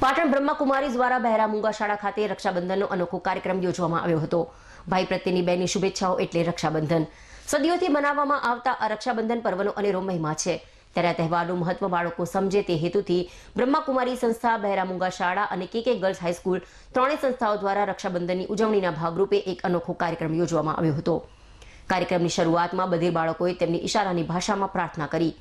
પાટણ બ્રહ્માકુમારી દ્વારા બહેરા મૂંગા શાળા ખાતે રક્ષાબંધનનો અનોખો કાર્યક્રમ યોજવામાં આવ્યો હતો। ભાઈ પ્રત્યેની બહેનની શુભેચ્છાઓ એટલે રક્ષાબંધન। સદીઓથી મનાવવામાં આવતા આ રક્ષાબંધન પર્વનો અનેરો મહિમા છે। ત્યારે આ તહેવારનું મહત્વ બાળકો સમજે તે હેતુથી બ્રહ્માકુમારી સંસ્થા, બહેરા મૂંગા શાળા અને કે ગર્લ્સ હાઈસ્કૂલ ત્રણેય સંસ્થાઓ દ્વારા રક્ષાબંધનની ઉજવણીના ભાગરૂપે એક અનોખો કાર્યક્રમ યોજવામાં આવ્યો હતો। કાર્યક્રમની શરૂઆતમાં બધીર બાળકોએ તેમની ઈશારાની ભાષામાં પ્રાર્થના કરી।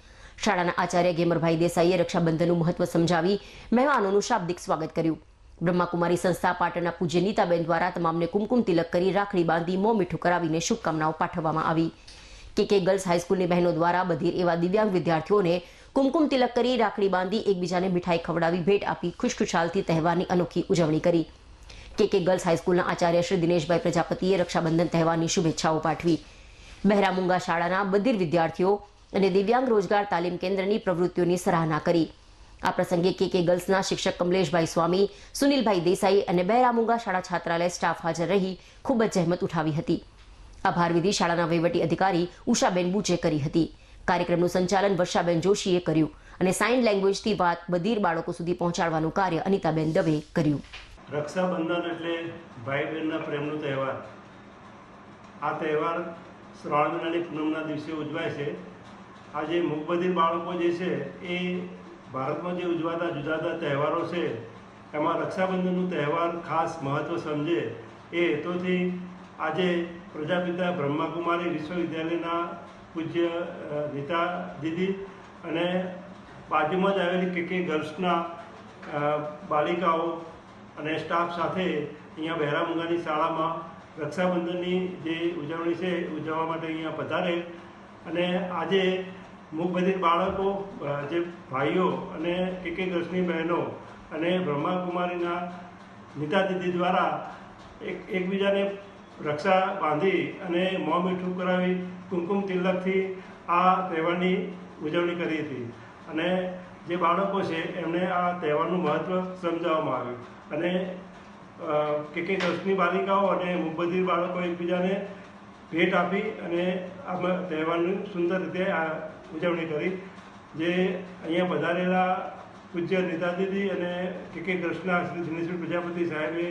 શાળાના આચાર્ય ગેમરભાઈ દેસાઈએ રક્ષાબંધનનું મહત્વ સમજાવી મહેમાનોનું શાબ્દિક સ્વાગત કર્યું। બ્રહ્માકુમારી સંસ્થા પાટણના પૂજ્ય નીતાબેન દ્વારા તમામને કુમકુમ તિલક કરી રાખડી બાંધી મોં મીઠું કરાવીને શુભકામનાઓ પાઠવવામાં આવી। કે ગર્લ્સ હાઈસ્કૂલની બહેનો દ્વારા બધીર એવા દિવ્યાંગ વિદ્યાર્થીઓને કુમકુમ તિલક કરી રાખડી બાંધી એકબીજાને મીઠાઈ ખવડાવી ભેટ આપી ખુશખુશાલથી તહેવારની અનોખી ઉજવણી કરી। કે ગર્લ્સ હાઈસ્કૂલના આચાર્ય શ્રી દિનેશભાઈ પ્રજાપતિએ રક્ષાબંધન તહેવારની શુભેચ્છાઓ પાઠવી। બહેરા મૂંગા શાળાના બધીર વિદ્યાર્થીઓ અને દિવ્યાંગ રોજગાર તાલીમ કેન્દ્રની પ્રવૃત્તિઓની સરાહના કરી। આ પ્રસંગે કે ગર્લ્સના શિક્ષક કમલેશભાઈ સ્વામી, સુનિલભાઈ દેસાઈ અને બહેરા મૂંગા શાળા છાત્રાલય સ્ટાફ હાજર રહી ખૂબ જ જહેમત ઉઠાવી હતી। આભાર વિધિ શાળાના વહીવટી અધિકારી ઉષાબેન બુચે કરી હતી। કાર્યક્રમનું સંચાલન વર્ષાબેન જોશીએ કર્યું અને સાઇન લેંગ્વેજથી વાત બધીર બાળકો સુધી પહોંચાડવાનું કાર્ય અનિતાબેન દવે કર્યું। રક્ષાબંધન એટલે ભાઈ બહેનના પ્રેમનો તહેવાર। આ તહેવાર શ્રાવણ મહિનાની પૂનમના દિવસે ઉજવાય છે। આજે મૂકબધિર બાળકો જે છે એ ભારતમાં જે ઉજવાતા જુદા જુદા તહેવારો છે એમાં રક્ષાબંધનનું તહેવાર ખાસ મહત્ત્વ સમજે એ હેતુથી આજે પ્રજાપિતા બ્રહ્માકુમારી વિશ્વવિદ્યાલયના પૂજ્ય નીતા દીદી અને બાજુમાં જ આવેલી કે ગર્લ્સના બાલિકાઓ અને સ્ટાફ સાથે અહીંયા બહેરા મૂંગાની શાળામાં રક્ષાબંધનની જે ઉજવણી છે ઉજવવા માટે અહીંયા પધારે અને આજે મૂકબધિર બાળકો જે ભાઈઓ અને કે ગર્લ્સની બહેનો અને બ્રહ્માકુમારીના નીતા દીદી દ્વારા એકબીજાને રક્ષા બાંધી અને મોં મીઠું કરાવી કુમકુમ તિલકથી આ તહેવારની ઉજવણી કરી હતી અને જે બાળકો છે એમને આ તહેવારનું મહત્ત્વ સમજાવવામાં આવ્યું અને કે ગર્લ્સની બાલિકાઓ અને મૂકબધિર બાળકો એકબીજાને ભેટ આપી અને આ તહેવારની સુંદર રીતે આ ઉજવણી કરી। જે અહીંયા પધારેલા પૂજ્ય નીતા દીદી અને કે ગર્લ્સના શ્રી દિનેશભાઈ પ્રજાપતિ સાહેબે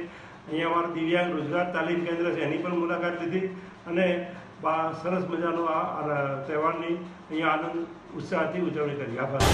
અહીંયા અમારું દિવ્યાંગ રોજગાર તાલીમ કેન્દ્ર છે એની પણ મુલાકાત લીધી અને સરસ મજાનો આ તહેવારની અહીંયા આનંદ ઉત્સાહથી ઉજવણી કરી। આભાર।